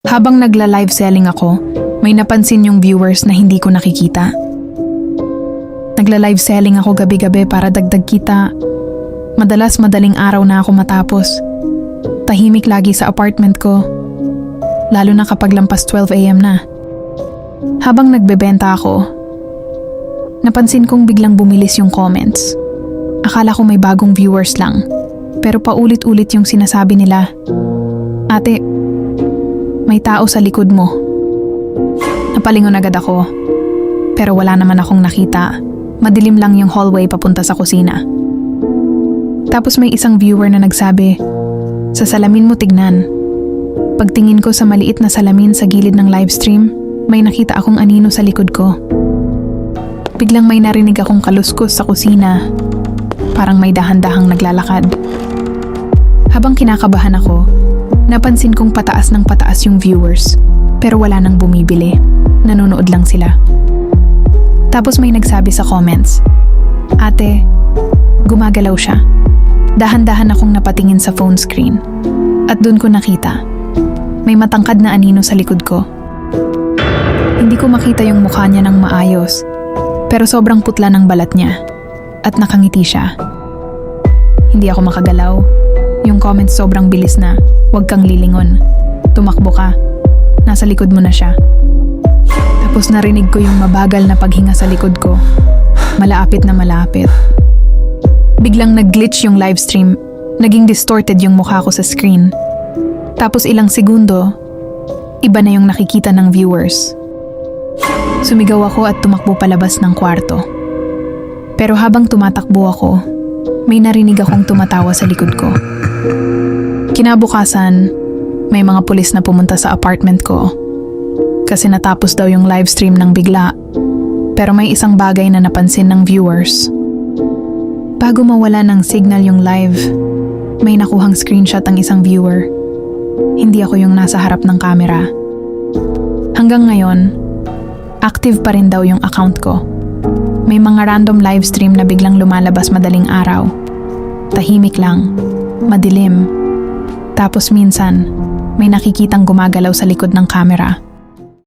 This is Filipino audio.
Habang nagla-live selling ako, may napansin yung viewers na hindi ko nakikita. Nagla-live selling ako gabi-gabi para dagdag kita. Madalas madaling araw na ako matapos. Tahimik lagi sa apartment ko, lalo na kapag lampas 12 AM na. Habang nagbebenta ako, napansin kong biglang bumilis yung comments. Akala ko may bagong viewers lang, pero paulit-ulit yung sinasabi nila. Ate, may tao sa likod mo. Napalingon agad ako, pero wala naman akong nakita. Madilim lang yung hallway papunta sa kusina. Tapos may isang viewer na nagsabi, "Sa salamin mo tignan." Pagtingin ko sa maliit na salamin sa gilid ng livestream, may nakita akong anino sa likod ko. Biglang may narinig akong kaluskos sa kusina, parang may dahan-dahang naglalakad. Habang kinakabahan ako, napansin kong pataas ng pataas yung viewers, pero wala nang bumibili. Nanonood lang sila. Tapos may nagsabi sa comments, "Ate, gumagalaw siya." Dahan-dahan akong napatingin sa phone screen. At dun ko nakita, may matangkad na anino sa likod ko. Hindi ko makita yung mukha niya ng maayos, pero sobrang putla ng balat niya. At nakangiti siya. Hindi ako makagalaw. Yung comments sobrang bilis na, "Huwag kang lilingon. Tumakbo ka. Nasa likod mo na siya." Tapos narinig ko yung mabagal na paghinga sa likod ko. Malapit na malapit. Biglang nag-glitch yung livestream. Naging distorted yung mukha ko sa screen. Tapos ilang segundo, iba na yung nakikita ng viewers. Sumigaw ako at tumakbo palabas ng kwarto. Pero habang tumatakbo ako, may narinig akong tumatawa sa likod ko. Kinabukasan, may mga pulis na pumunta sa apartment ko. Kasi natapos daw yung livestream ng bigla. Pero may isang bagay na napansin ng viewers. Bago mawala ng signal yung live, may nakuhang screenshot ang isang viewer. Hindi ako yung nasa harap ng camera. Hanggang ngayon, active pa rin daw yung account ko. May mga random livestream na biglang lumalabas madaling araw. Tahimik lang, madilim. Tapos minsan, may nakikitang gumagalaw sa likod ng camera.